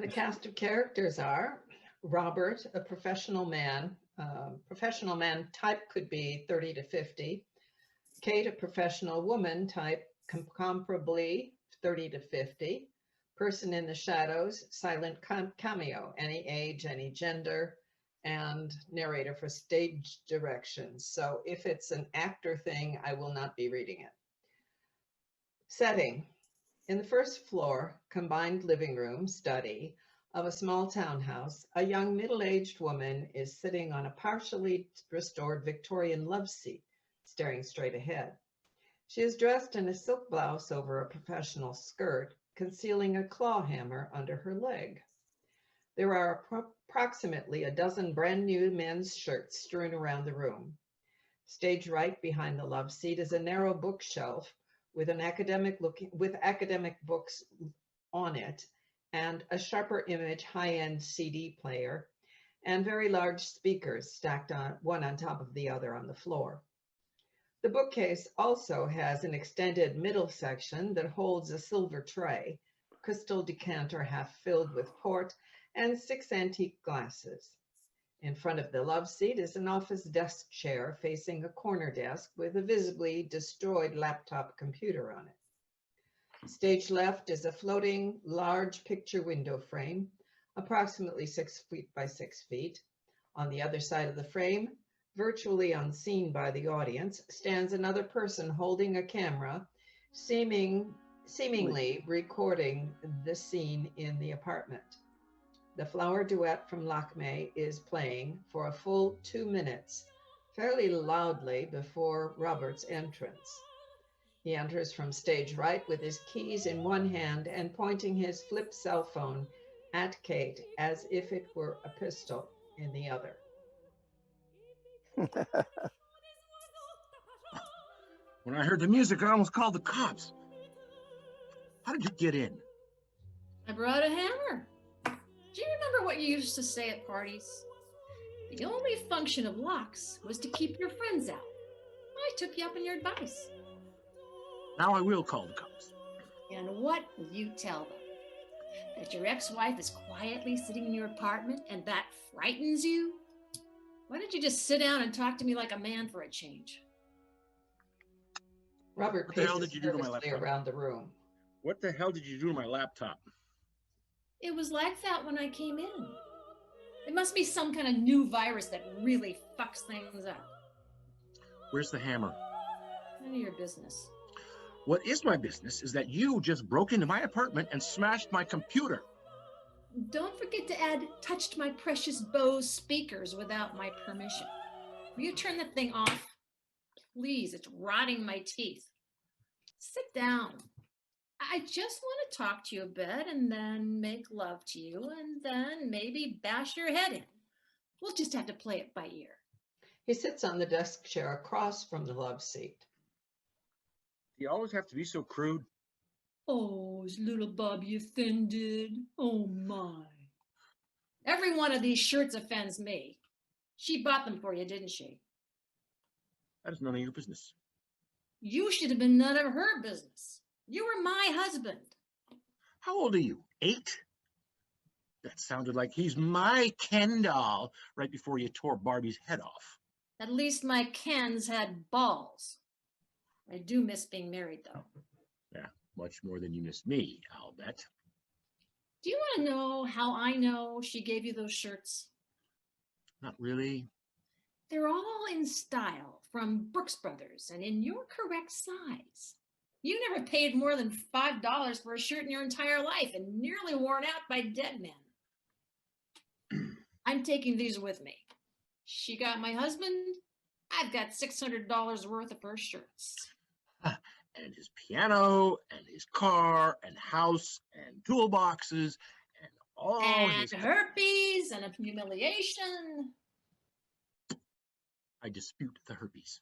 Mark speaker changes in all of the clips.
Speaker 1: cast of characters are Robert, a professional man. Professional man type could be 30 to 50. Kate, a professional woman type, comparably 30 to 50. Person in the shadows, silent cameo, any age, any gender, and narrator for stage directions. So if it's an actor thing, I will not be reading it. Setting. In the first floor, combined living room, study of a small townhouse, a young middle-aged woman is sitting on a partially restored Victorian love seat, staring straight ahead. She is dressed in a silk blouse over a professional skirt, concealing a claw hammer under her leg. There are approximately a dozen brand new men's shirts strewn around the room. Stage right behind the love seat is a narrow bookshelf with academic books on it, and a sharper image high-end CD player, and very large speakers stacked on one on top of the other on the floor. The bookcase also has an extended middle section that holds a silver tray, crystal decanter half filled with port, and 6 antique glasses. In front of the love seat is an office desk chair facing a corner desk with a visibly destroyed laptop computer on it. Stage left is a floating large picture window frame, approximately 6 feet by 6 feet. On the other side of the frame, virtually unseen by the audience, stands another person holding a camera, seemingly recording the scene in the apartment. The flower duet from Lakme is playing for a full 2 minutes, fairly loudly before Robert's entrance. He enters from stage right with his keys in one hand and pointing his flip cell phone at Kate as if it were a pistol in the other.
Speaker 2: When I heard the music, I almost called the cops. How did you get in?
Speaker 3: I brought a hammer. Do you remember what you used to say at parties? The only function of locks was to keep your friends out. I took you up on your advice.
Speaker 2: Now I will call the cops.
Speaker 3: And what will you tell them? That your ex-wife is quietly sitting in your apartment and that frightens you? Why don't you just sit down and talk to me like a man for a change?
Speaker 1: Robert
Speaker 2: What the hell
Speaker 1: paces
Speaker 2: did you do to my
Speaker 1: nervously
Speaker 2: laptop?
Speaker 1: around the room.
Speaker 2: What the hell did you do to my laptop?
Speaker 3: It was like that when I came in. It must be some kind of new virus that really fucks things up.
Speaker 2: Where's the hammer?
Speaker 3: None of your business.
Speaker 2: What is my business is that you just broke into my apartment and smashed my computer.
Speaker 3: Don't forget to add touched my precious Bose speakers without my permission. Will you turn the thing off? Please, it's rotting my teeth. Sit down. I just want to talk to you a bit and then make love to you and then maybe bash your head in. We'll just have to play it by ear.
Speaker 1: He sits on the desk chair across from the love seat.
Speaker 2: Do you always have to be so crude?
Speaker 3: Oh, is little Bobbie offended? Oh, my. Every one of these shirts offends me. She bought them for you, didn't she?
Speaker 2: That is none of your business.
Speaker 3: You should have been none of her business. You were my husband.
Speaker 2: How old are you? 8? That sounded like he's my Ken doll right before you tore Barbie's head off.
Speaker 3: At least my Kens had balls. I do miss being married, though.
Speaker 2: Yeah, much more than you miss me, I'll bet.
Speaker 3: Do you want to know how I know she gave you those shirts?
Speaker 2: Not really.
Speaker 3: They're all in style from Brooks Brothers and in your correct size. You never paid more than $5 for a shirt in your entire life and nearly worn out by dead men. I'm taking these with me. She got my husband. I've got $600 worth of her shirts.
Speaker 2: And his piano, and his car, and house, and toolboxes, and all
Speaker 3: and herpes, and a humiliation.
Speaker 2: I dispute the herpes.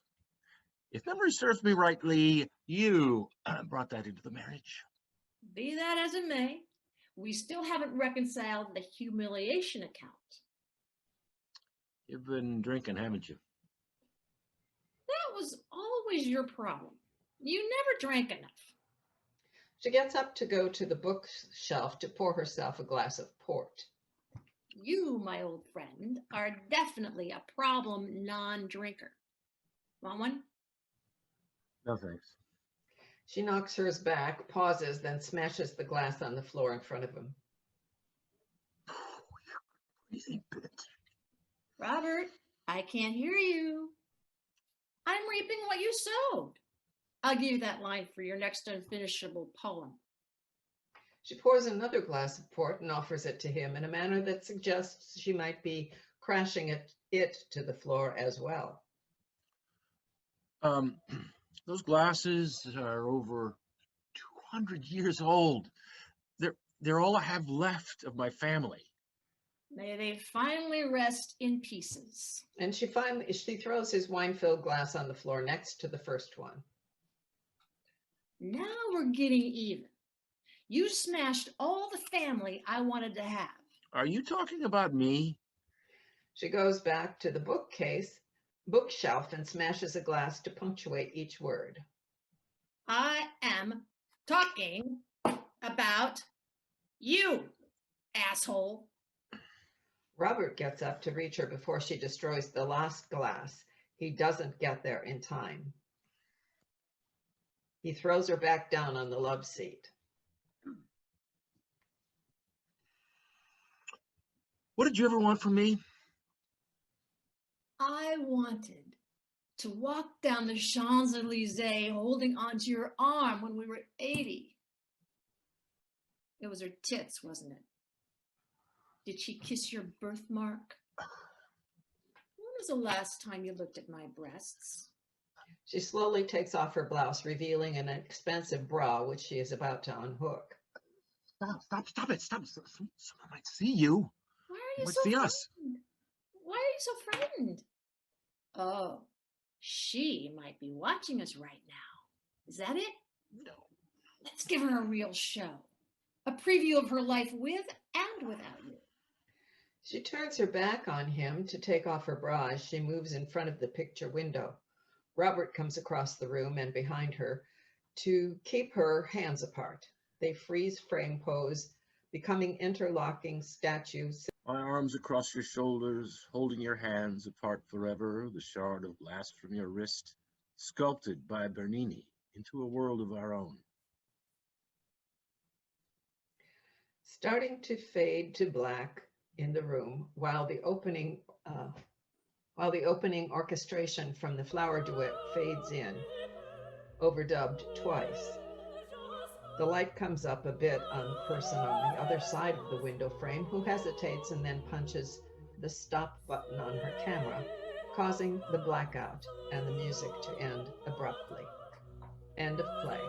Speaker 2: If memory serves me rightly, you brought that into the marriage.
Speaker 3: Be that as it may, we still haven't reconciled the humiliation account.
Speaker 2: You've been drinking, haven't you?
Speaker 3: That was always your problem. You never drank enough.
Speaker 1: She gets up to go to the bookshelf to pour herself a glass of port.
Speaker 3: You, my old friend, are definitely a problem non-drinker. Want one?
Speaker 2: No thanks.
Speaker 1: She knocks hers back, pauses, then smashes the glass on the floor in front of him.
Speaker 2: Crazy bitch.
Speaker 3: Robert, I can't hear you. I'm reaping what you sowed. I'll give you that line for your next unfinishable poem.
Speaker 1: She pours another glass of port and offers it to him in a manner that suggests she might be crashing it to the floor as well.
Speaker 2: Those glasses are over 200 years old. They're all I have left of my family.
Speaker 3: May they finally rest in pieces.
Speaker 1: And she throws his wine-filled glass on the floor next to the first one.
Speaker 3: Now we're getting even. You smashed all the family I wanted to have.
Speaker 2: Are you talking about me?
Speaker 1: She goes back to the bookshelf and smashes a glass to punctuate each word.
Speaker 3: I am talking about you, asshole.
Speaker 1: Robert gets up to reach her before she destroys the last glass. He doesn't get there in time. He throws her back down on the love seat.
Speaker 2: What did you ever want from me?
Speaker 3: I wanted to walk down the Champs-Elysees holding onto your arm when we were 80. It was her tits, wasn't it? Did she kiss your birthmark? When was the last time you looked at my breasts?
Speaker 1: She slowly takes off her blouse, revealing an expensive bra, which she is about to unhook.
Speaker 2: Stop it. Someone might see you.
Speaker 3: Why are you
Speaker 2: Might
Speaker 3: so
Speaker 2: see
Speaker 3: frightened?
Speaker 2: us.
Speaker 3: Why are you so frightened? Oh, she might be watching us right now. Is that it?
Speaker 2: No.
Speaker 3: Let's give her a real show. A preview of her life with and without you.
Speaker 1: She turns her back on him to take off her bra as she moves in front of the picture window. Robert comes across the room and behind her to keep her hands apart. They freeze frame pose, becoming interlocking statues.
Speaker 2: My arms across your shoulders, holding your hands apart forever, the shard of glass from your wrist, sculpted by Bernini into a world of our own.
Speaker 1: Starting to fade to black in the room while the opening orchestration from the flower duet fades in, overdubbed twice. The light comes up a bit on the person on the other side of the window frame, who hesitates and then punches the stop button on her camera, causing the blackout and the music to end abruptly. End of play.